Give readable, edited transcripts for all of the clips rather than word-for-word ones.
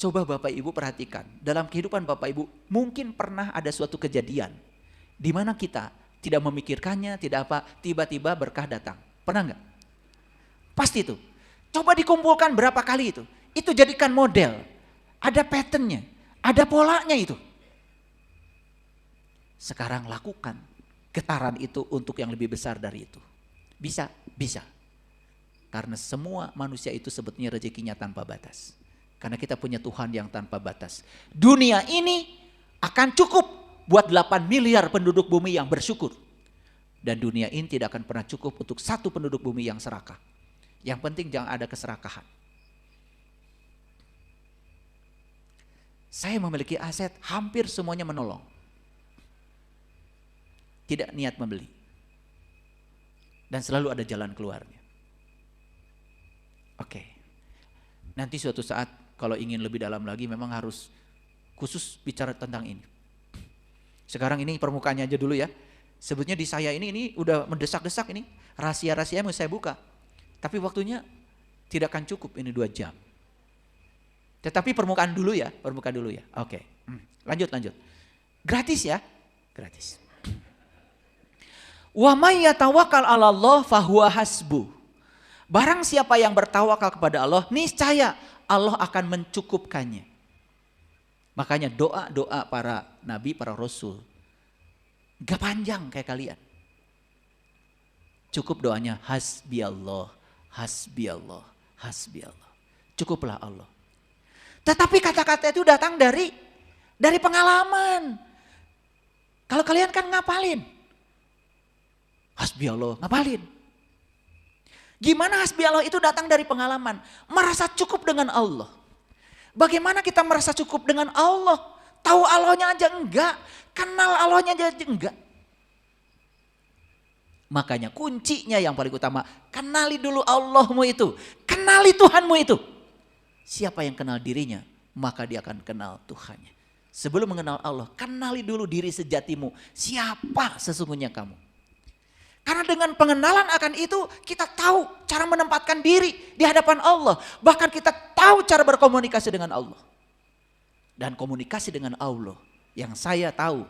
Coba Bapak Ibu perhatikan, dalam kehidupan Bapak Ibu mungkin pernah ada suatu kejadian di mana kita tidak memikirkannya, tidak apa, tiba-tiba berkah datang. Pernah nggak? Pasti itu. Coba dikumpulkan berapa kali itu. Itu jadikan model. Ada patternnya, ada polanya itu. Sekarang lakukan getaran itu untuk yang lebih besar dari itu. Bisa, bisa. Karena semua manusia itu sebetulnya rezekinya tanpa batas. Karena kita punya Tuhan yang tanpa batas. Dunia ini akan cukup buat 8 miliar penduduk bumi yang bersyukur. Dan dunia ini tidak akan pernah cukup untuk satu penduduk bumi yang serakah. Yang penting jangan ada keserakahan. Saya memiliki aset, hampir semuanya menolong. Tidak niat membeli. Dan selalu ada jalan keluarnya. Oke. Nanti suatu saat kalau ingin lebih dalam lagi memang harus khusus bicara tentang ini. Sekarang ini permukaannya aja dulu ya. Sebetulnya di saya ini udah mendesak-desak ini. Rahasia-rahasia yang saya buka. Tapi waktunya tidak akan cukup ini 2 jam. Tetapi permukaan dulu ya. Oke. Lanjut. Gratis ya. Gratis. Wa may yatawakkal 'ala Allah fahuwa hasbuh. Barang siapa yang bertawakal kepada Allah, niscaya Allah akan mencukupkannya. Makanya doa-doa para nabi, para rasul gak panjang kayak kalian. Cukup doanya hasbi Allah. Cukuplah Allah. Tetapi kata-kata itu datang dari pengalaman. Kalau kalian kan ngapalin. Hasbi Allah, ngapalin. Gimana hasbi Allah itu datang dari pengalaman. Merasa cukup dengan Allah. Bagaimana kita merasa cukup dengan Allah? Tahu Allahnya aja enggak. Kenal Allahnya aja enggak. Makanya kuncinya yang paling utama. Kenali dulu Allahmu itu. Kenali Tuhanmu itu. Siapa yang kenal dirinya, maka dia akan kenal Tuhannya. Sebelum mengenal Allah, kenali dulu diri sejatimu. Siapa sesungguhnya kamu? Karena dengan pengenalan akan itu kita tahu cara menempatkan diri di hadapan Allah. Bahkan kita tahu cara berkomunikasi dengan Allah. Dan komunikasi dengan Allah yang saya tahu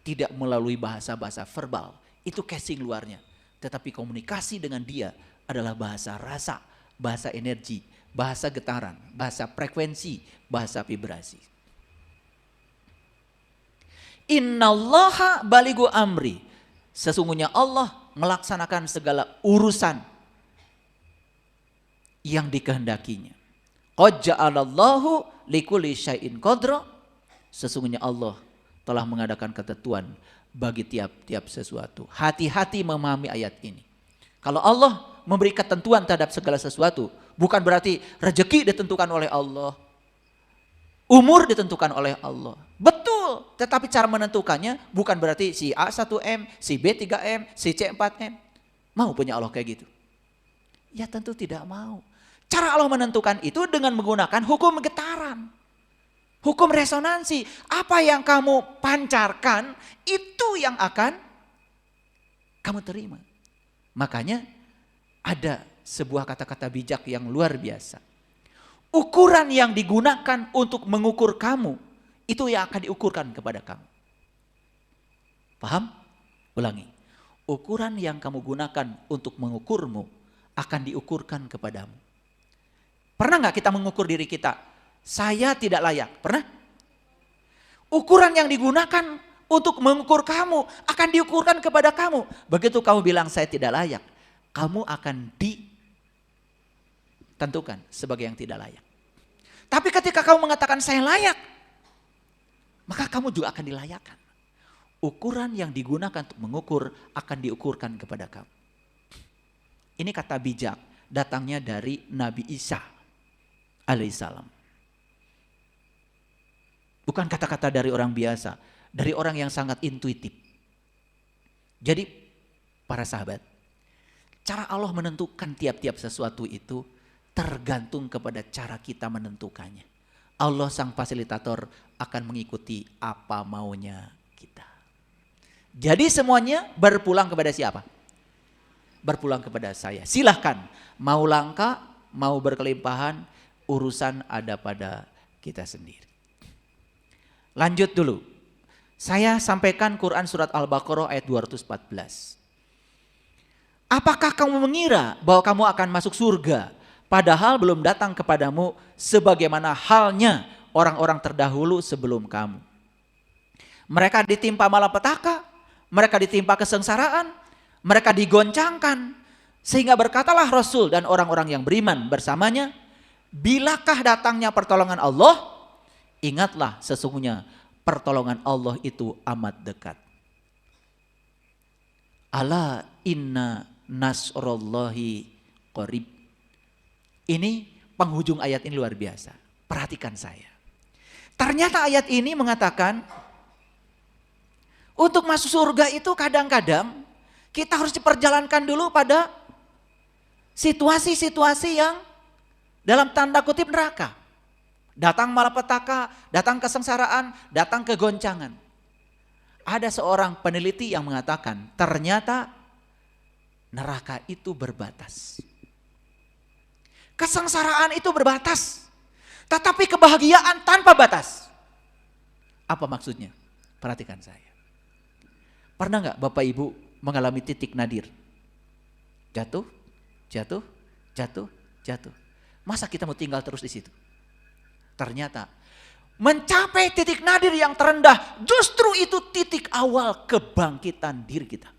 tidak melalui bahasa-bahasa verbal. Itu casing luarnya. Tetapi komunikasi dengan dia adalah bahasa rasa, bahasa energi, bahasa getaran, bahasa frekuensi, bahasa vibrasi. Innallaha balighu amri. Sesungguhnya Allah melaksanakan segala urusan yang dikehendakinya. Qad ja'alallahu likulli syai'in qadra. Sesungguhnya Allah telah mengadakan ketentuan bagi tiap-tiap sesuatu. Hati-hati memahami ayat ini. Kalau Allah memberi ketentuan terhadap segala sesuatu, bukan berarti rezeki ditentukan oleh Allah. Umur ditentukan oleh Allah. Betul, tetapi cara menentukannya bukan berarti si A 1M, si B 3M, si C 4M. Mau punya Allah kayak gitu? Ya tentu tidak mau. Cara Allah menentukan itu dengan menggunakan hukum getaran. Hukum resonansi. Apa yang kamu pancarkan itu yang akan kamu terima. Makanya ada sebuah kata-kata bijak yang luar biasa. Ukuran yang digunakan untuk mengukur kamu, itu yang akan diukurkan kepada kamu. Paham? Ulangi. Ukuran yang kamu gunakan untuk mengukurmu akan diukurkan kepadamu. Pernah gak kita mengukur diri kita? Saya tidak layak. Pernah? Ukuran yang digunakan untuk mengukur kamu akan diukurkan kepada kamu. Begitu kamu bilang saya tidak layak, kamu akan tentukan sebagai yang tidak layak. Tapi ketika kamu mengatakan saya layak, maka kamu juga akan dilayakkan. Ukuran yang digunakan untuk mengukur akan diukurkan kepada kamu. Ini kata bijak, datangnya dari Nabi Isa alaihissalam. Bukan kata-kata dari orang biasa, dari orang yang sangat intuitif. Jadi para sahabat, cara Allah menentukan tiap-tiap sesuatu itu tergantung kepada cara kita menentukannya. Allah sang fasilitator akan mengikuti apa maunya kita. Jadi semuanya berpulang kepada siapa? Berpulang kepada saya. Silahkan mau langka, mau berkelimpahan, urusan ada pada kita sendiri. Lanjut dulu. Saya sampaikan Quran surat Al-Baqarah ayat 214. Apakah kamu mengira bahwa kamu akan masuk surga padahal belum datang kepadamu sebagaimana halnya orang-orang terdahulu sebelum kamu? Mereka ditimpa malapetaka, mereka ditimpa kesengsaraan, mereka digoncangkan. Sehingga berkatalah Rasul dan orang-orang yang beriman bersamanya, bilakah datangnya pertolongan Allah? Ingatlah sesungguhnya pertolongan Allah itu amat dekat. Ala inna nasrullahi qarib. Ini penghujung ayat ini luar biasa. Perhatikan saya. Ternyata ayat ini mengatakan untuk masuk surga itu kadang-kadang kita harus diperjalankan dulu pada situasi-situasi yang dalam tanda kutip neraka. Datang malapetaka, datang kesengsaraan, datang kegoncangan. Ada seorang peneliti yang mengatakan ternyata neraka itu berbatas. Kesengsaraan itu berbatas. Tetapi kebahagiaan tanpa batas. Apa maksudnya? Perhatikan saya. Pernah nggak Bapak Ibu mengalami titik nadir? Jatuh, jatuh, jatuh, jatuh. Masa kita mau tinggal terus di situ? Ternyata mencapai titik nadir yang terendah justru itu titik awal kebangkitan diri kita.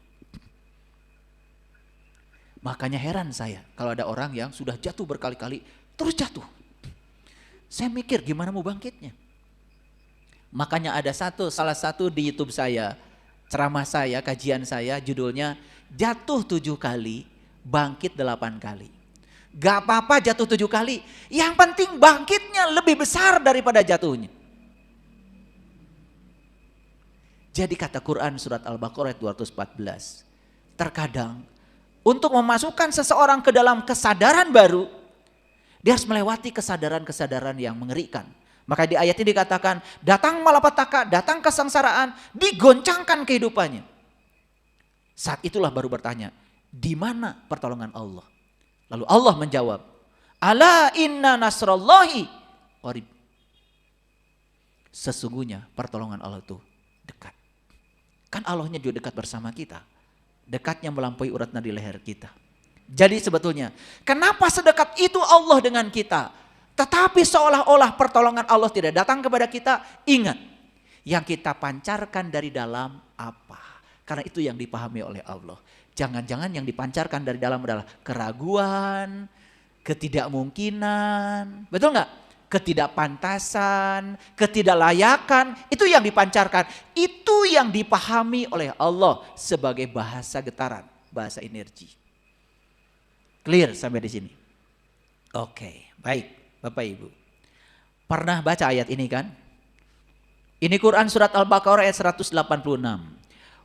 Makanya heran saya kalau ada orang yang sudah jatuh berkali-kali terus jatuh. Saya mikir gimana mau bangkitnya. Makanya ada salah satu di YouTube saya, ceramah saya, kajian saya, judulnya jatuh 7 kali, bangkit 8 kali. Gak apa-apa jatuh 7 kali, yang penting bangkitnya lebih besar daripada jatuhnya. Jadi kata Quran surat Al-Baqarah 214, terkadang untuk memasukkan seseorang ke dalam kesadaran baru, dia harus melewati kesadaran-kesadaran yang mengerikan. Maka di ayat ini dikatakan, datang malapetaka, datang kesengsaraan, digoncangkan kehidupannya. Saat itulah baru bertanya, di mana pertolongan Allah? Lalu Allah menjawab, ala inna nasrallahi qarib. Sesungguhnya pertolongan Allah itu dekat. Kan Allahnya juga dekat bersama kita. Dekatnya melampaui urat nadi leher kita. Jadi sebetulnya, kenapa sedekat itu Allah dengan kita? Tetapi seolah-olah pertolongan Allah tidak datang kepada kita. Ingat, yang kita pancarkan dari dalam apa? Karena itu yang dipahami oleh Allah. Jangan-jangan yang dipancarkan dari dalam adalah keraguan, ketidakmungkinan, betul nggak? Ketidakpantasan, ketidaklayakan, itu yang dipancarkan. Itu yang dipahami oleh Allah sebagai bahasa getaran, bahasa energi. Clear sampai di sini? Oke, baik Bapak Ibu. Pernah baca ayat ini kan? Ini Quran surat Al-Baqarah ayat 186.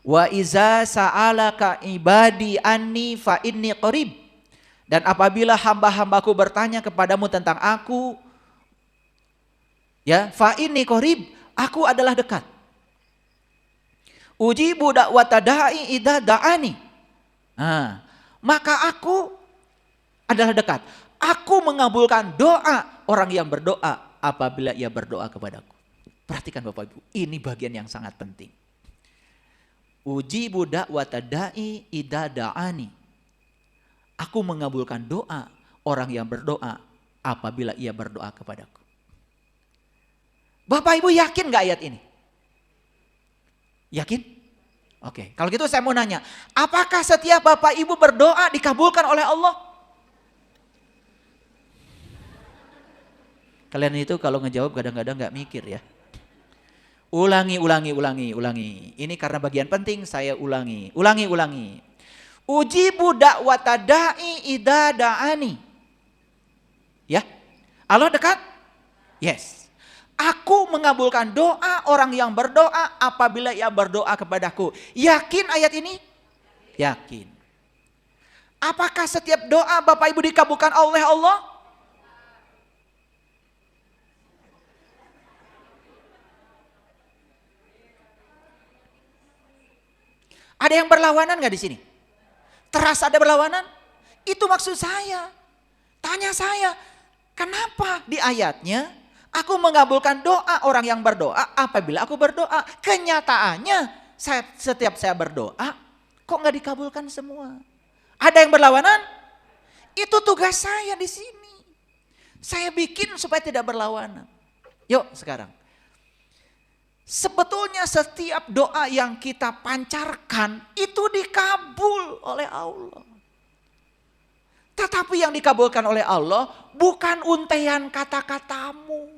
Wa iza sa'alaka ibadi anni fa inni qarib. Dan apabila hamba-hambaku bertanya kepadamu tentang aku, ya, fa inni qarib, aku adalah dekat. Ujibu da'wata da'i idza da'ani. Maka aku adalah dekat. Aku mengabulkan doa orang yang berdoa apabila ia berdoa kepadaku. Perhatikan Bapak Ibu, ini bagian yang sangat penting. Ujibu da'wata da'i idza da'ani. Aku mengabulkan doa orang yang berdoa apabila ia berdoa kepadaku. Bapak Ibu yakin gak ayat ini? Yakin? Oke, kalau gitu saya mau nanya, apakah setiap Bapak Ibu berdoa dikabulkan oleh Allah? Kalian itu kalau ngejawab kadang-kadang gak mikir ya. Ulangi. Ini karena bagian penting saya ulangi. Ujibu da'wata da'i idza da'ani. Ya. Allah dekat? Yes. Aku mengabulkan doa orang yang berdoa apabila ia berdoa kepadaku. Yakin ayat ini? Yakin. Apakah setiap doa Bapak Ibu dikabulkan oleh Allah? Ada yang berlawanan gak di sini? Terasa ada berlawanan? Itu maksud saya. Tanya saya, kenapa di ayatnya Aku mengabulkan doa orang yang berdoa apabila aku berdoa. Kenyataannya setiap saya berdoa, kok nggak dikabulkan semua? Ada yang berlawanan? Itu tugas saya di sini. Saya bikin supaya tidak berlawanan. Yuk sekarang. Sebetulnya setiap doa yang kita pancarkan itu dikabul oleh Allah. Tetapi yang dikabulkan oleh Allah bukan untaian kata-katamu.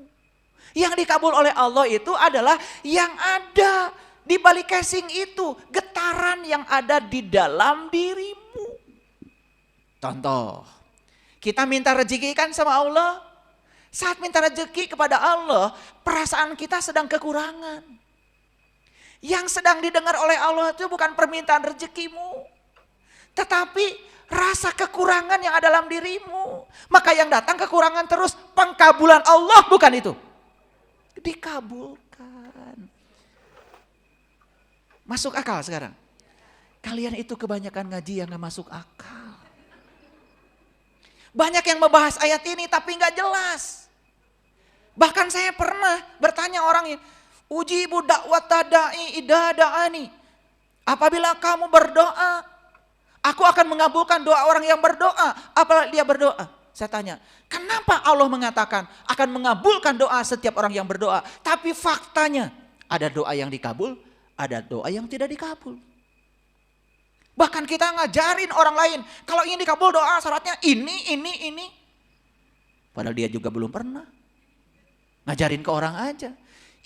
Yang dikabul oleh Allah itu adalah yang ada di balik casing itu. Getaran yang ada di dalam dirimu. Contoh, kita minta rezeki kan sama Allah. Saat minta rezeki kepada Allah, perasaan kita sedang kekurangan. Yang sedang didengar oleh Allah itu bukan permintaan rezekimu. Tetapi rasa kekurangan yang ada dalam dirimu. Maka yang datang kekurangan terus, pengkabulan Allah bukan itu. Dikabulkan. Masuk akal sekarang. Kalian itu kebanyakan ngaji yang gak masuk akal. Banyak yang membahas ayat ini tapi gak jelas. Bahkan saya pernah bertanya orang ini, ujibu da'wata da'i idza da'ani. Apabila kamu berdoa, aku akan mengabulkan doa orang yang berdoa. Apabila dia berdoa. Saya tanya, kenapa Allah mengatakan akan mengabulkan doa setiap orang yang berdoa? Tapi faktanya ada doa yang dikabul, ada doa yang tidak dikabul. Bahkan kita ngajarin orang lain, kalau ingin dikabul doa syaratnya ini. Padahal dia juga belum pernah. Ngajarin ke orang aja.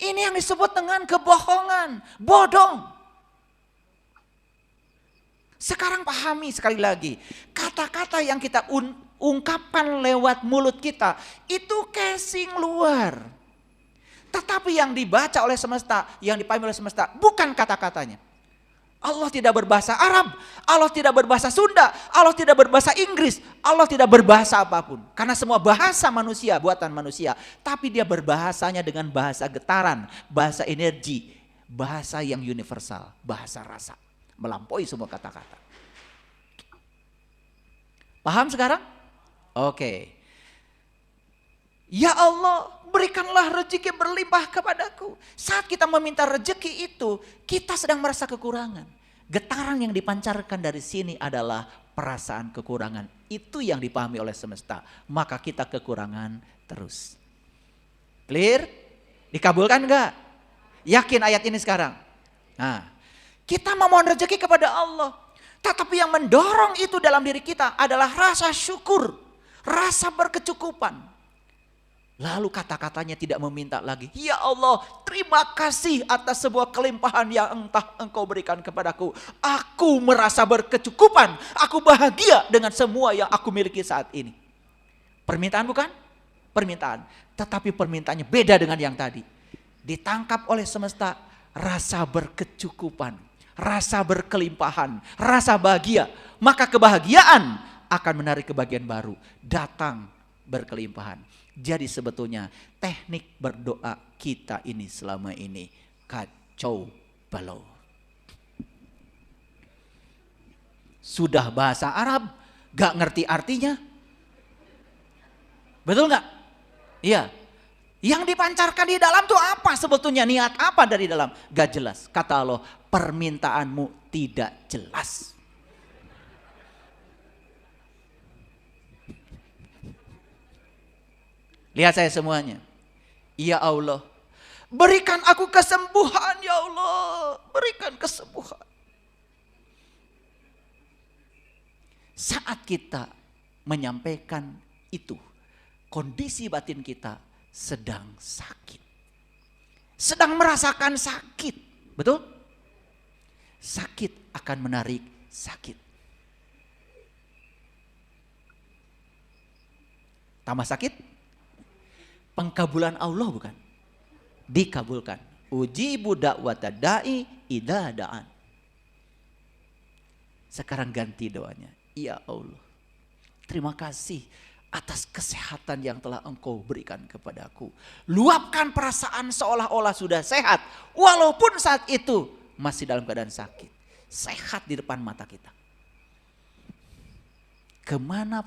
Ini yang disebut dengan kebohongan, bodong. Sekarang pahami sekali lagi, kata-kata yang kita ungkapkan lewat mulut kita, itu casing luar. Tetapi yang dibaca oleh semesta, yang dipahami oleh semesta, bukan kata-katanya. Allah tidak berbahasa Arab, Allah tidak berbahasa Sunda, Allah tidak berbahasa Inggris, Allah tidak berbahasa apapun. Karena semua bahasa manusia, buatan manusia. Tapi dia berbahasanya dengan bahasa getaran, bahasa energi, bahasa yang universal, bahasa rasa. Melampaui semua kata-kata. Paham sekarang? Oke. Ya Allah, berikanlah rezeki berlimpah kepadaku. Saat kita meminta rezeki itu, kita sedang merasa kekurangan. Getaran yang dipancarkan dari sini adalah perasaan kekurangan. Itu yang dipahami oleh semesta. Maka kita kekurangan terus. Clear? Dikabulkan enggak? Yakin ayat ini sekarang? Nah, kita memohon rezeki kepada Allah. Tetapi yang mendorong itu dalam diri kita adalah rasa syukur, rasa berkecukupan. Lalu kata-katanya tidak meminta lagi. Ya Allah, terima kasih atas sebuah kelimpahan yang entah Engkau berikan kepadaku. Aku merasa berkecukupan. Aku bahagia dengan semua yang aku miliki saat ini. Permintaan bukan? Permintaan. Tetapi permintaannya beda dengan yang tadi. Ditangkap oleh semesta rasa berkecukupan, rasa berkelimpahan, rasa bahagia. Maka kebahagiaan akan menarik kebahagiaan baru. Datang berkelimpahan. Jadi sebetulnya teknik berdoa kita ini selama ini kacau balau. Sudah bahasa Arab, gak ngerti artinya. Betul gak? Iya. Yang dipancarkan di dalam tuh apa sebetulnya? Niat apa dari dalam? Gak jelas. Kata Allah, permintaanmu tidak jelas. Lihat saya semuanya. Ya Allah, berikan aku kesembuhan ya Allah. Berikan kesembuhan. Saat kita menyampaikan itu, kondisi batin kita sedang sakit. Sedang merasakan sakit. Betul? Sakit akan menarik sakit. Tambah sakit? Pengkabulan Allah bukan? Dikabulkan. Ujibu da'wata da'i idza da'an. Sekarang ganti doanya. Ya Allah, terima kasih atas kesehatan yang telah Engkau berikan kepadaku. Luapkan perasaan seolah-olah sudah sehat. Walaupun saat itu masih dalam keadaan sakit. Sehat di depan mata kita. Kemana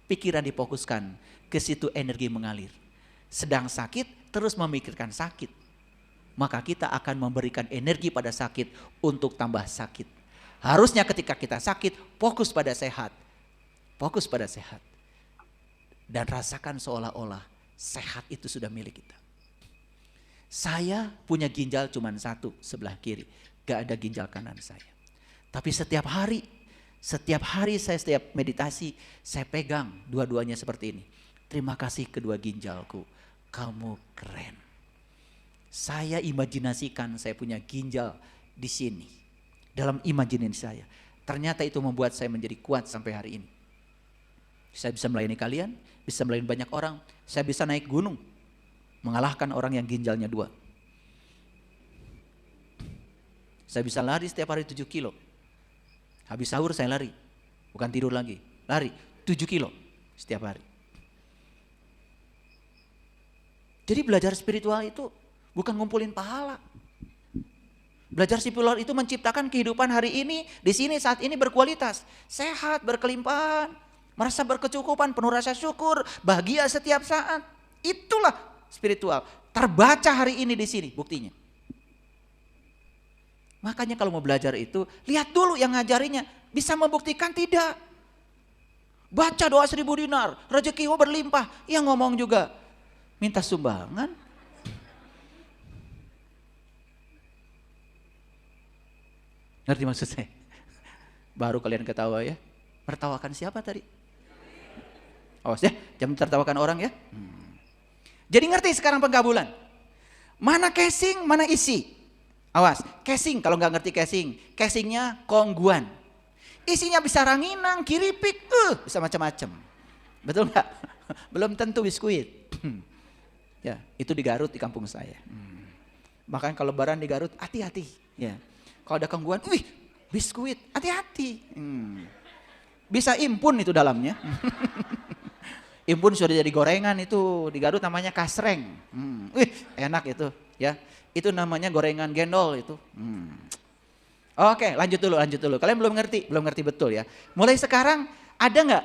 pikiran difokuskan? Ke situ energi mengalir. Sedang sakit terus memikirkan sakit, maka kita akan memberikan energi pada sakit untuk tambah sakit. Harusnya ketika kita sakit, fokus pada sehat. Fokus pada sehat. Dan rasakan seolah-olah sehat itu sudah milik kita. Saya punya ginjal cuma satu sebelah kiri. Gak ada ginjal kanan saya. Tapi setiap hari saya setiap meditasi, saya pegang dua-duanya seperti ini. Terima kasih kedua ginjalku. Kamu keren. Saya imajinasikan saya punya ginjal di sini. Dalam imajinasi saya. Ternyata itu membuat saya menjadi kuat sampai hari ini. Saya bisa melayani kalian, bisa melayani banyak orang. Saya bisa naik gunung. Mengalahkan orang yang ginjalnya 2. Saya bisa lari setiap hari 7 kilo. Habis sahur saya lari. Bukan tidur lagi. Lari 7 kilo setiap hari. Jadi belajar spiritual itu bukan ngumpulin pahala. Belajar spiritual itu menciptakan kehidupan hari ini, di sini, saat ini berkualitas. Sehat, berkelimpahan, merasa berkecukupan, penuh rasa syukur, bahagia setiap saat. Itulah spiritual. Terbaca hari ini di sini buktinya. Makanya kalau mau belajar itu, lihat dulu yang ngajarinya. Bisa membuktikan tidak. Baca doa 1000 dinar, rezekimu berlimpah. Yang ngomong juga, minta sumbangan. Ngerti maksud saya? Baru kalian ketawa ya. Tertawakan siapa tadi? Awas ya, jangan tertawakan orang ya. Jadi ngerti sekarang penggabulan. Mana casing, mana isi. Awas, casing kalau nggak ngerti casing. Casingnya kongguan. Isinya bisa ranginang, kiripik, bisa macam-macam. Betul nggak? Belum tentu biskuit. Ya, itu di Garut di kampung saya. Bahkan kalau lebaran di Garut, hati-hati. Ya, kalau ada kongguan, wih, biskuit, hati-hati. Bisa impun itu dalamnya. Impun sudah jadi gorengan itu di Garut namanya kasreng. Wih, enak itu ya. Itu namanya gorengan gendol itu. Oke, lanjut dulu. Kalian belum ngerti betul ya. Mulai sekarang ada nggak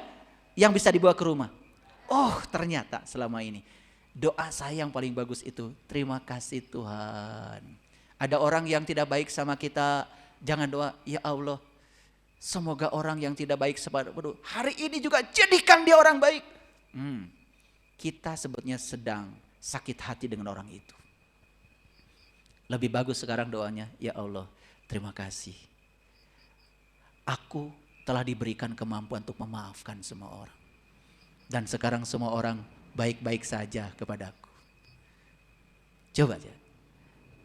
yang bisa dibawa ke rumah? Oh, ternyata selama ini doa saya yang paling bagus itu, terima kasih Tuhan. Ada orang yang tidak baik sama kita, jangan doa, ya Allah, semoga orang yang tidak baik kepadamu hari ini juga jadikan dia orang baik. Kita sebetulnya sedang sakit hati dengan orang itu. Lebih bagus sekarang doanya, ya Allah, terima kasih. Aku telah diberikan kemampuan untuk memaafkan semua orang. Dan sekarang semua orang baik-baik saja kepadaku. Coba aja.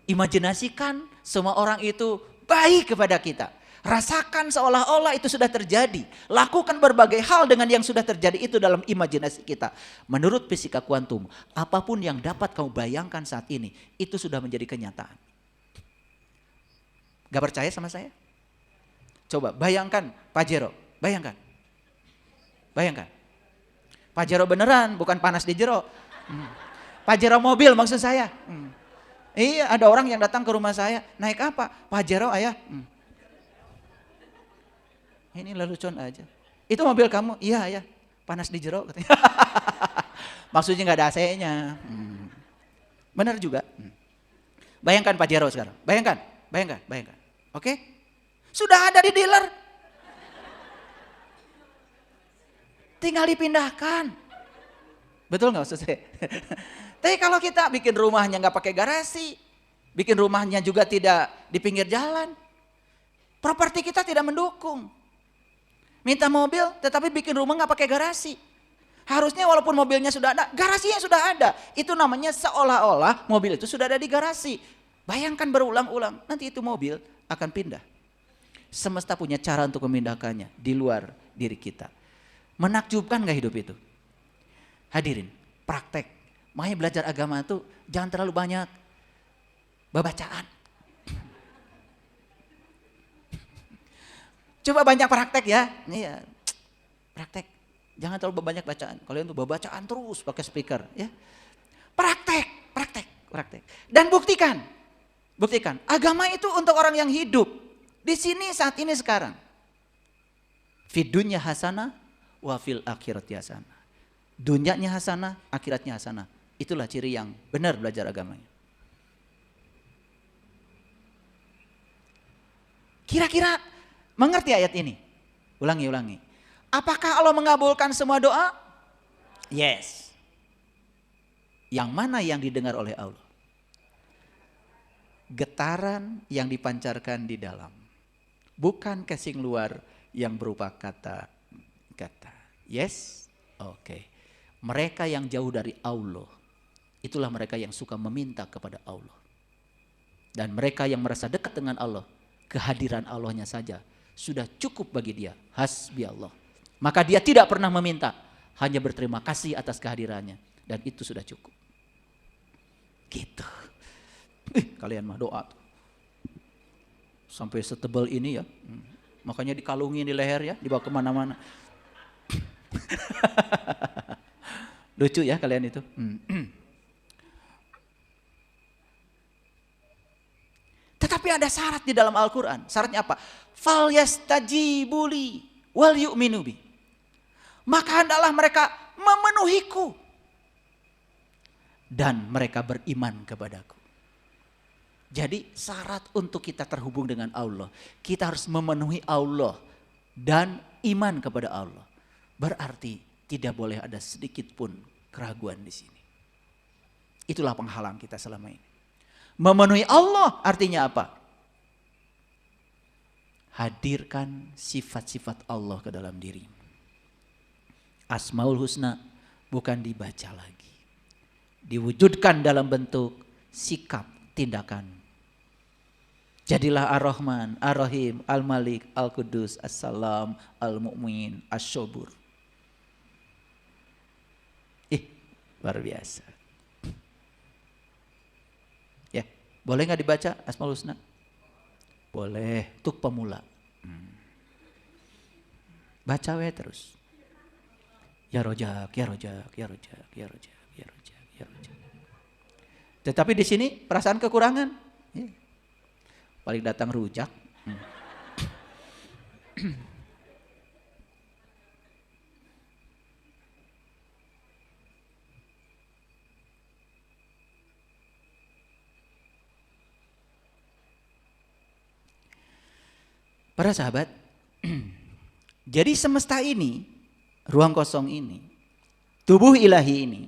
Imajinasikan semua orang itu baik kepada kita. Rasakan seolah-olah itu sudah terjadi. Lakukan berbagai hal dengan yang sudah terjadi itu dalam imajinasi kita. Menurut fisika kuantum, apapun yang dapat kamu bayangkan saat ini, itu sudah menjadi kenyataan. Gak percaya sama saya? Coba bayangkan Pak Jero, bayangkan. Pak Jero beneran, bukan panas di jero. Pak Jero mobil maksud saya. Iya, ada orang yang datang ke rumah saya, naik apa? Pak Jero ayah. Ini lelucon aja. Itu mobil kamu? Iya ya, panas di jero katanya. Maksudnya gak ada AC-nya. Benar juga. Bayangkan Pak Jero sekarang. Bayangkan. Oke? Sudah ada di dealer. Tinggal dipindahkan. Betul gak maksud saya? Tapi kalau kita bikin rumahnya gak pakai garasi, bikin rumahnya juga tidak di pinggir jalan, properti kita tidak mendukung. Minta mobil tetapi bikin rumah gak pakai garasi. Harusnya walaupun mobilnya sudah ada, garasinya sudah ada. Itu namanya seolah-olah mobil itu sudah ada di garasi. Bayangkan berulang-ulang, nanti itu mobil akan pindah. Semesta punya cara untuk memindahkannya di luar diri kita. Menakjubkan gak hidup itu? Hadirin, praktek. Makanya belajar agama itu jangan terlalu banyak bacaan. Coba banyak praktek ya. Iya. Praktek. Jangan terlalu banyak bacaan. Kalian tuh bacaan terus pakai speaker ya. Praktek. Dan buktikan. Agama itu untuk orang yang hidup. Di sini saat ini sekarang. Fid dunya hasanah wa fil akhirati hasanah. Dunyanya hasanah, akhiratnya hasanah. Itulah ciri yang benar belajar agamanya. Kira-kira mengerti ayat ini? Ulangi. Apakah Allah mengabulkan semua doa? Yes. Yang mana yang didengar oleh Allah? Getaran yang dipancarkan di dalam. Bukan casing luar yang berupa kata-kata. Yes? Oke. Mereka yang jauh dari Allah, itulah mereka yang suka meminta kepada Allah. Dan mereka yang merasa dekat dengan Allah, kehadiran Allahnya saja sudah cukup bagi dia. Hasbi Allah. Maka dia tidak pernah meminta, hanya berterima kasih atas kehadirannya. Dan itu sudah cukup. Gitu. Kalian mah doa tuh. Sampai setebal ini ya. Makanya dikalungin di leher ya, dibawa kemana-mana. Lucu ya kalian itu. Tetapi ada syarat di dalam Al-Quran. Syaratnya apa? Fal yastajibuli wal yu'minu bi. Maka hendaklah mereka memenuhiku. Dan mereka beriman kepadaku. Jadi syarat untuk kita terhubung dengan Allah, kita harus memenuhi Allah dan iman kepada Allah. Berarti tidak boleh ada sedikit pun keraguan di sini. Itulah penghalang kita selama ini. Memenuhi Allah artinya apa? Hadirkan sifat-sifat Allah ke dalam dirimu. Asmaul Husna bukan dibaca lagi. Diwujudkan dalam bentuk sikap, tindakan. Jadilah Ar-Rahman, Ar-Rahim, Al-Malik, Al-Qudus, As-Salam, Al-Mu'min, As-Sobur. Luar biasa. Ya, boleh nggak dibaca Asmaul Husna? Boleh, untuk pemula. Baca we terus. Ya Rojak, ya Rojak, ya Rojak, ya Rojak, ya Rojak, ya Rojak. Tetapi di sini perasaan kekurangan. Ya. Paling datang rujak. Para sahabat, jadi semesta ini, ruang kosong ini, tubuh ilahi ini,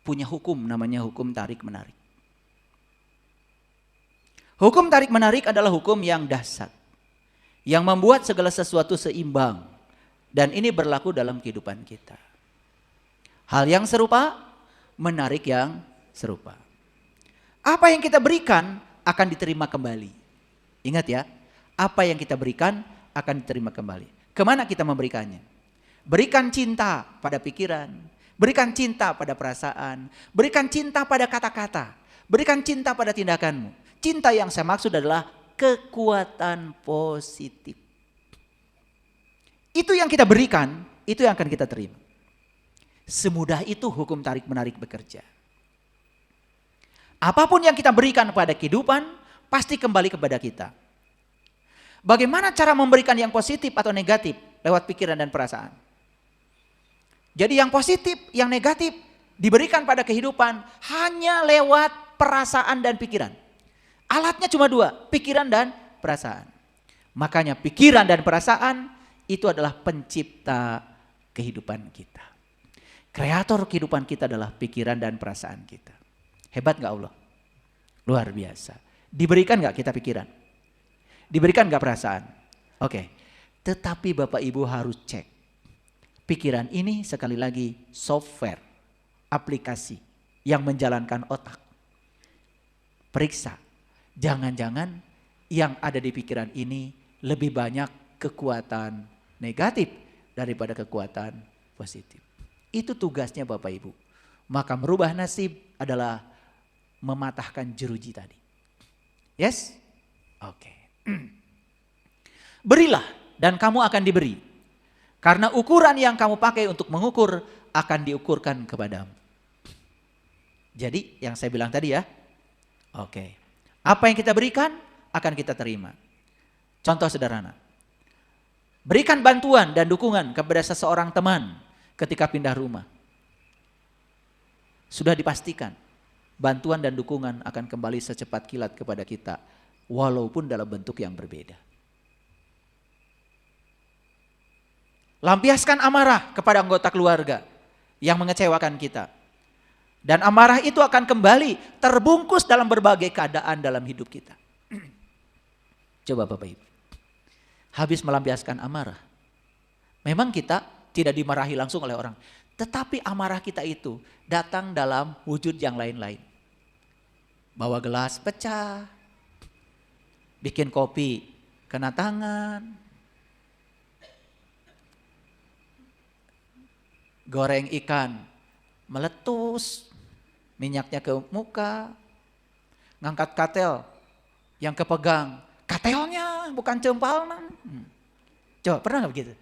punya hukum namanya hukum tarik-menarik. Hukum tarik-menarik adalah hukum yang dahsyat, yang membuat segala sesuatu seimbang, dan ini berlaku dalam kehidupan kita. Hal yang serupa, menarik yang serupa. Apa yang kita berikan akan diterima kembali. Ingat ya, apa yang kita berikan akan diterima kembali. Kemana kita memberikannya? Berikan cinta pada pikiran, berikan cinta pada perasaan, berikan cinta pada kata-kata, berikan cinta pada tindakanmu. Cinta yang saya maksud adalah kekuatan positif. Itu yang kita berikan, itu yang akan kita terima. Semudah itu hukum tarik-menarik bekerja. Apapun yang kita berikan pada kehidupan, pasti kembali kepada kita. Bagaimana cara memberikan yang positif atau negatif? Lewat pikiran dan perasaan. Jadi yang positif, yang negatif diberikan pada kehidupan hanya lewat perasaan dan pikiran. Alatnya cuma dua, pikiran dan perasaan. Makanya pikiran dan perasaan itu adalah pencipta kehidupan kita. Kreator kehidupan kita adalah pikiran dan perasaan kita. Hebat gak Allah? Luar biasa. Diberikan gak kita pikiran? Diberikan gak perasaan? Oke. Tetapi Bapak Ibu harus cek. Pikiran ini sekali lagi software, aplikasi yang menjalankan otak. Periksa. Jangan-jangan yang ada di pikiran ini lebih banyak kekuatan negatif daripada kekuatan positif. Itu tugasnya Bapak Ibu. Maka merubah nasib adalah mematahkan jeruji tadi. Yes? Oke. Berilah dan kamu akan diberi. Karena ukuran yang kamu pakai untuk mengukur akan diukurkan kepadamu. Jadi yang saya bilang tadi ya. Oke. Apa yang kita berikan akan kita terima. Contoh sederhana. Berikan bantuan dan dukungan kepada seseorang teman ketika pindah rumah. Sudah dipastikan bantuan dan dukungan akan kembali secepat kilat kepada kita, walaupun dalam bentuk yang berbeda. Lampiaskan amarah kepada anggota keluarga yang mengecewakan kita. Dan amarah itu akan kembali terbungkus dalam berbagai keadaan dalam hidup kita. Coba Bapak Ibu, habis melampiaskan amarah, memang kita tidak dimarahi langsung oleh orang, tetapi amarah kita itu datang dalam wujud yang lain-lain. Bawa gelas pecah, bikin kopi kena tangan, goreng ikan meletus, minyaknya ke muka, ngangkat katel yang kepegang, katelnya bukan cempalnya. Coba pernah nggak begitu?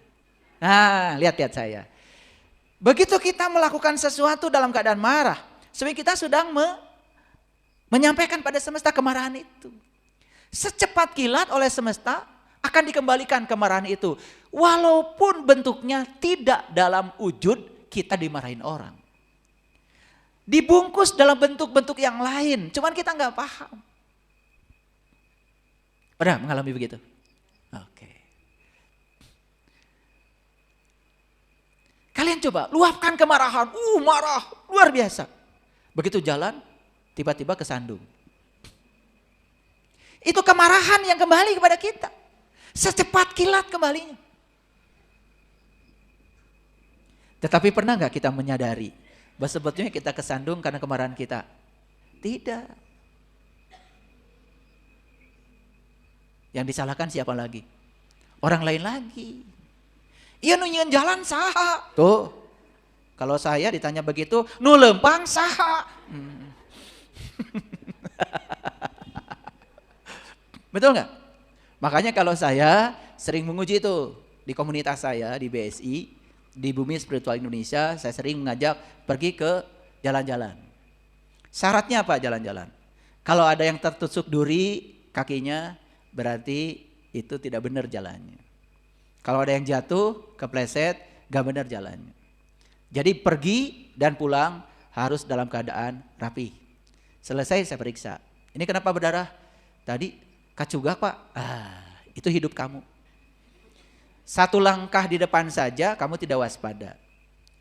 Nah, lihat-lihat saya. Begitu kita melakukan sesuatu dalam keadaan marah, sebenarnya kita sedang menyampaikan pada semesta kemarahan itu. Secepat kilat oleh semesta akan dikembalikan kemarahan itu. Walaupun bentuknya tidak dalam wujud kita dimarahin orang. Dibungkus dalam bentuk-bentuk yang lain, cuman kita nggak paham. Pernah mengalami begitu? Oke. Kalian coba luapkan kemarahan, marah luar biasa. Begitu jalan, tiba-tiba kesandung. Itu kemarahan yang kembali kepada kita. Secepat kilat kembalinya. Tetapi pernah nggak kita menyadari bahwa sebetulnya kita kesandung karena kemarahan kita? Tidak. Yang disalahkan siapa lagi? Orang lain lagi. Iya nunyian jalan saha. Tuh. Kalau saya ditanya begitu, nu lempang saha. Betul nggak? Makanya kalau saya sering menguji itu di komunitas saya di BSI, di Bumi Spiritual Indonesia, saya sering mengajak pergi ke jalan-jalan. Syaratnya apa jalan-jalan? Kalau ada yang tertusuk duri kakinya, berarti itu tidak benar jalannya. Kalau ada yang jatuh, kepleset, gak benar jalannya. Jadi pergi dan pulang harus dalam keadaan rapi. Selesai saya periksa. Ini kenapa berdarah? Tadi kacugak Pak. Itu hidup kamu. Satu langkah di depan saja kamu tidak waspada.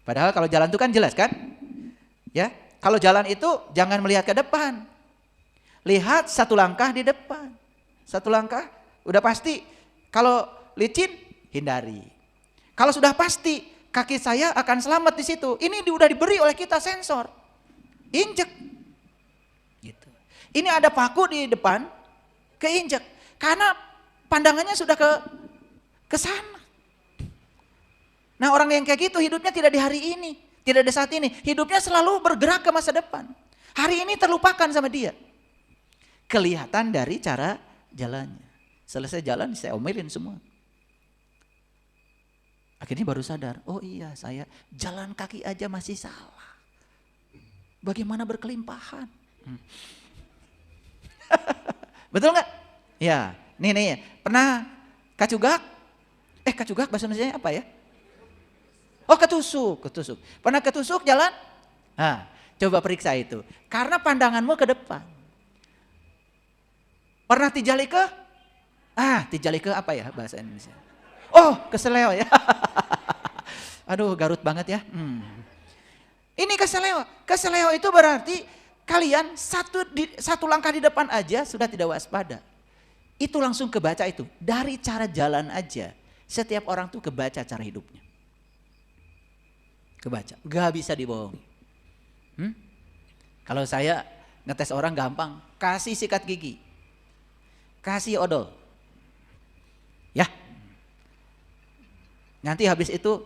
Padahal kalau jalan itu kan jelas kan? Ya, kalau jalan itu jangan melihat ke depan. Lihat satu langkah di depan. Satu langkah udah pasti. Kalau licin hindari. Kalau sudah pasti kaki saya akan selamat di situ. Ini udah diberi oleh kita sensor. Injek. Gitu. Ini ada paku di depan, keinjek. Karena pandangannya sudah ke sana. Nah, orang yang kayak gitu hidupnya tidak di hari ini, tidak di saat ini. Hidupnya selalu bergerak ke masa depan. Hari ini terlupakan sama dia. Kelihatan dari cara jalannya. Selesai jalan saya omelin semua. Akhirnya baru sadar, oh iya saya jalan kaki aja masih salah. Bagaimana berkelimpahan? Betul nggak? Ya, nih, pernah kacugak? Kacugak bahasa Indonesia apa ya? Oh ketusuk. Pernah ketusuk jalan? Nah, coba periksa itu. Karena pandanganmu ke depan. Pernah tijali ke? Tijali ke apa ya bahasa Indonesia? Oh, keseleo ya. Aduh, Garut banget ya. Ini keseleo. Keseleo itu berarti kalian satu langkah di depan aja sudah tidak waspada. Itu langsung kebaca itu. Dari cara jalan aja. Setiap orang tuh kebaca cara hidupnya. Kebaca. Gak bisa dibohongi. Kalau saya ngetes orang gampang. Kasih sikat gigi. Kasih odol. Ya. Nanti habis itu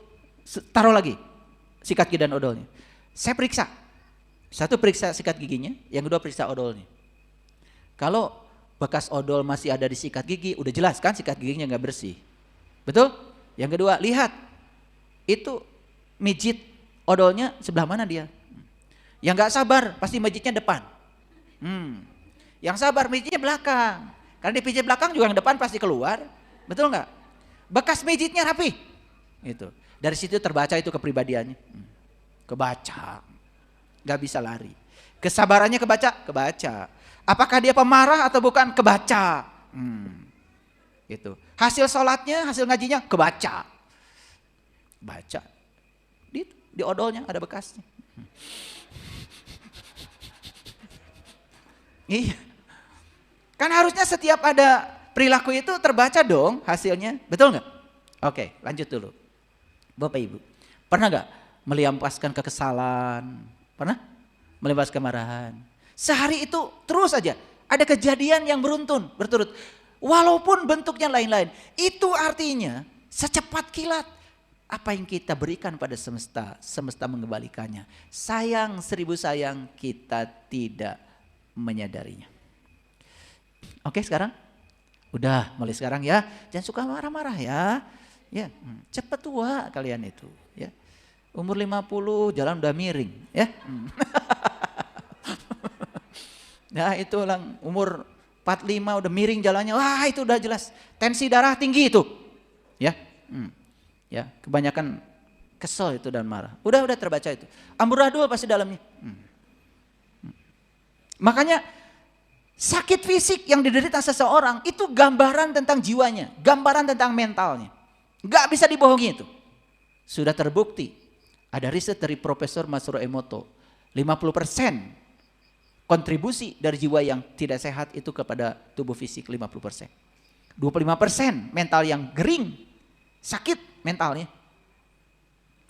taruh lagi sikat gigi dan odolnya. Saya periksa. Satu periksa sikat giginya, yang kedua periksa odolnya. Kalau bekas odol masih ada di sikat gigi, udah jelas kan sikat giginya nggak bersih. Betul? Yang kedua, lihat. Itu mijit odolnya sebelah mana dia. Yang nggak sabar pasti mijitnya depan. Yang sabar mijitnya belakang. Karena dipijit belakang juga yang depan pasti keluar. Betul nggak? Bekas mijitnya rapi. Itu. Dari situ terbaca itu kepribadiannya. Kebaca. Gak bisa lari. Kesabarannya kebaca? Kebaca. Apakah dia pemarah atau bukan? Kebaca. Gitu. Hasil sholatnya, hasil ngajinya? Kebaca. Baca. Di odolnya ada bekasnya. Iya. Kan harusnya setiap ada perilaku itu terbaca dong hasilnya. Betul nggak? Oke, lanjut dulu. Bapak Ibu, pernah nggak melampiaskan kekesalan? Pernah? Melampiaskan kemarahan. Sehari itu terus aja ada kejadian yang beruntun, berturut. Walaupun bentuknya lain-lain. Itu artinya secepat kilat. Apa yang kita berikan pada semesta, semesta mengembalikannya. Sayang 1000 sayang kita tidak menyadarinya. Oke sekarang? Udah mulai sekarang ya. Jangan suka marah-marah ya. Ya, cepat tua kalian itu ya. Umur 50 jalan udah miring ya. Nah itu orang umur 45 udah miring jalannya. Wah itu udah jelas tensi darah tinggi itu. Ya. Ya, kebanyakan kesel itu dan marah. Udah terbaca itu. Amburadul pasti dalamnya. Makanya sakit fisik yang diderita seseorang itu gambaran tentang jiwanya, gambaran tentang mentalnya. Gak bisa dibohongi itu. Sudah terbukti. Ada riset dari Profesor Masaru Emoto. 50% kontribusi dari jiwa yang tidak sehat itu kepada tubuh fisik 50%. 25% mental yang gering, sakit mentalnya.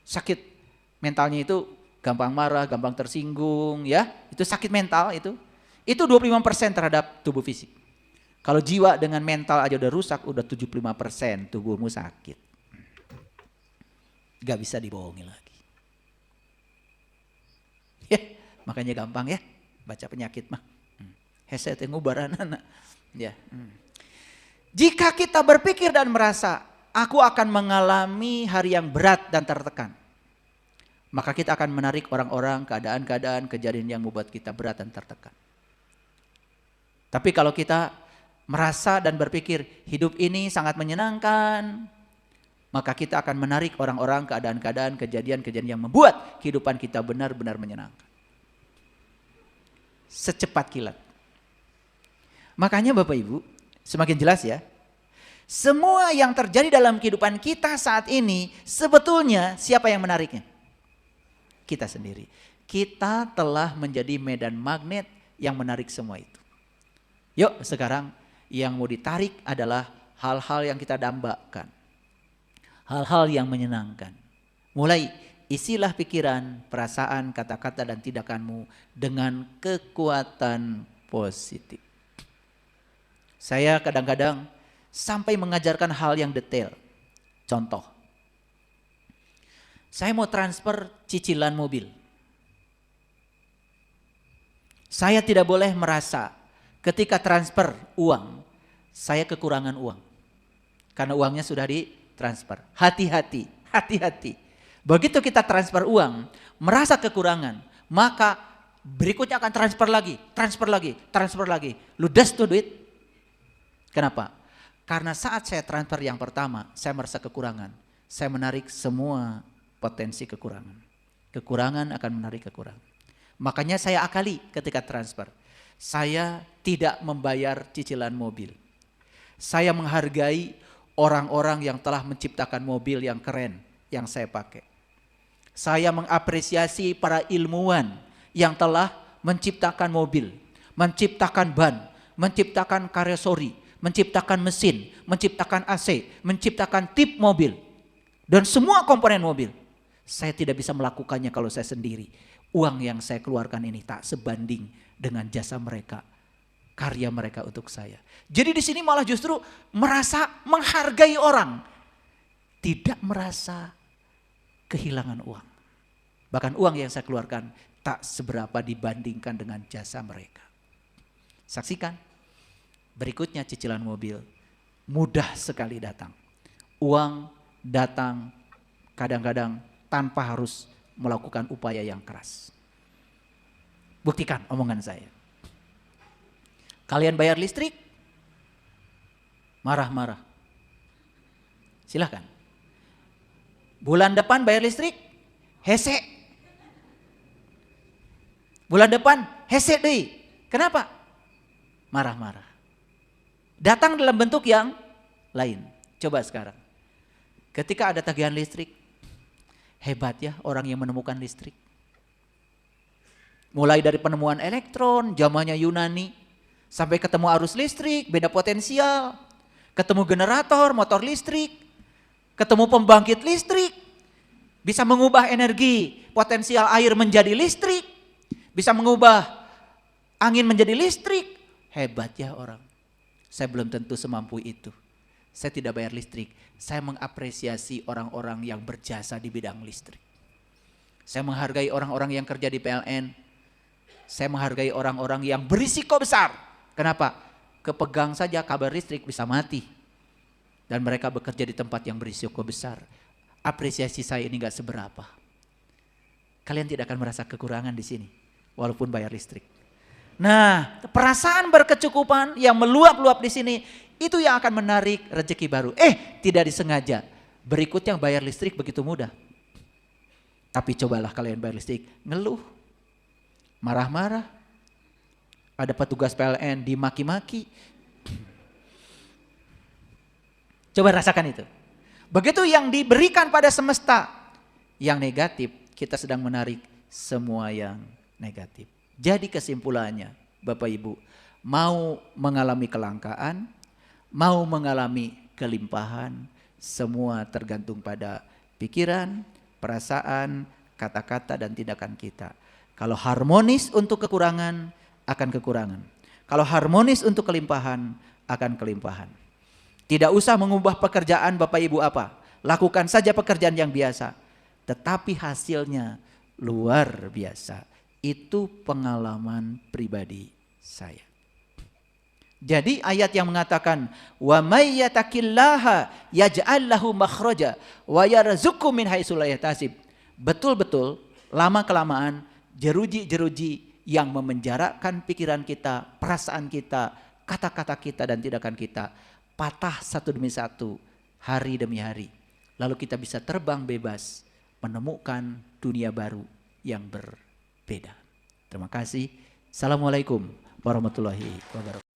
Sakit mentalnya itu gampang marah, gampang tersinggung ya. Itu sakit mental itu. Itu 25% terhadap tubuh fisik. Kalau jiwa dengan mental aja udah rusak, udah 75% tubuhmu sakit. Gak bisa dibohongi lagi. Ya, makanya gampang ya baca penyakit mah. Hese teh ngubaranana. Ya. Jika kita berpikir dan merasa aku akan mengalami hari yang berat dan tertekan, maka kita akan menarik orang-orang, keadaan-keadaan, kejadian yang membuat kita berat dan tertekan. Tapi kalau kita merasa dan berpikir hidup ini sangat menyenangkan, maka kita akan menarik orang-orang, keadaan-keadaan, kejadian-kejadian yang membuat kehidupan kita benar-benar menyenangkan. Secepat kilat. Makanya Bapak Ibu, semakin jelas ya. Semua yang terjadi dalam kehidupan kita saat ini sebetulnya siapa yang menariknya? Kita sendiri. Kita telah menjadi medan magnet yang menarik semua itu. Yuk sekarang yang mau ditarik adalah hal-hal yang kita dambakan. Hal-hal yang menyenangkan. Mulai isilah pikiran, perasaan, kata-kata dan tindakanmu dengan kekuatan positif. Saya kadang-kadang sampai mengajarkan hal yang detail. Contoh, saya mau transfer cicilan mobil. Saya tidak boleh merasa ketika transfer uang, saya kekurangan uang. Karena uangnya sudah ditransfer. Hati-hati, hati-hati. Begitu kita transfer uang, merasa kekurangan, maka berikutnya akan transfer lagi, transfer lagi, transfer lagi. Ludes tuh duit. Kenapa? Karena saat saya transfer yang pertama, saya merasa kekurangan. Saya menarik semua potensi kekurangan. Kekurangan akan menarik kekurangan. Makanya saya akali ketika transfer. Saya tidak membayar cicilan mobil. Saya menghargai orang-orang yang telah menciptakan mobil yang keren yang saya pakai. Saya mengapresiasi para ilmuwan yang telah menciptakan mobil, menciptakan ban, menciptakan karosseri, menciptakan mesin, menciptakan AC, menciptakan tip mobil, dan semua komponen mobil. Saya tidak bisa melakukannya kalau saya sendiri. Uang yang saya keluarkan ini tak sebanding dengan jasa mereka, karya mereka untuk saya. Jadi di sini malah justru merasa menghargai orang, tidak merasa kehilangan uang. Bahkan uang yang saya keluarkan tak seberapa dibandingkan dengan jasa mereka. Saksikan. Berikutnya cicilan mobil, mudah sekali datang. Uang datang kadang-kadang tanpa harus melakukan upaya yang keras. Buktikan omongan saya. Kalian bayar listrik, marah-marah. Silahkan. Bulan depan bayar listrik, hese. Bulan depan hese deui. Kenapa? Marah-marah. Datang dalam bentuk yang lain. Coba sekarang. Ketika ada tagihan listrik, hebat ya orang yang menemukan listrik. Mulai dari penemuan elektron, zamannya Yunani, sampai ketemu arus listrik, beda potensial, ketemu generator, motor listrik, ketemu pembangkit listrik, bisa mengubah energi potensial air menjadi listrik, bisa mengubah angin menjadi listrik. Hebat ya orang. Saya belum tentu semampu itu. Saya tidak bayar listrik. Saya mengapresiasi orang-orang yang berjasa di bidang listrik. Saya menghargai orang-orang yang kerja di PLN. Saya menghargai orang-orang yang berisiko besar. Kenapa? Kepegang saja kabel listrik bisa mati. Dan mereka bekerja di tempat yang berisiko besar. Apresiasi saya ini gak seberapa. Kalian tidak akan merasa kekurangan di sini. Walaupun bayar listrik. Nah, perasaan berkecukupan yang meluap-luap di sini, itu yang akan menarik rezeki baru. Tidak disengaja. Berikutnya bayar listrik begitu mudah. Tapi cobalah kalian bayar listrik, ngeluh, marah-marah. Ada petugas PLN dimaki-maki. Coba rasakan itu. Begitu yang diberikan pada semesta, yang negatif, kita sedang menarik semua yang negatif. Jadi kesimpulannya, Bapak Ibu, mau mengalami kelangkaan, mau mengalami kelimpahan, semua tergantung pada pikiran, perasaan, kata-kata dan tindakan kita. Kalau harmonis untuk kekurangan, akan kekurangan. Kalau harmonis untuk kelimpahan, akan kelimpahan. Tidak usah mengubah pekerjaan Bapak Ibu apa. Lakukan saja pekerjaan yang biasa. Tetapi hasilnya luar biasa. Itu pengalaman pribadi saya. Jadi ayat yang mengatakan wa may yattaqillaha yaj'al lahu makhraja wa yarzuqhu min haitsu la yahtasib. Betul-betul lama kelamaan jeruji-jeruji yang memenjarakan pikiran kita, perasaan kita, kata-kata kita dan tindakan kita patah satu demi satu, hari demi hari. Lalu kita bisa terbang bebas menemukan dunia baru yang berbeda. Terima kasih. Assalamualaikum warahmatullahi wabarakatuh.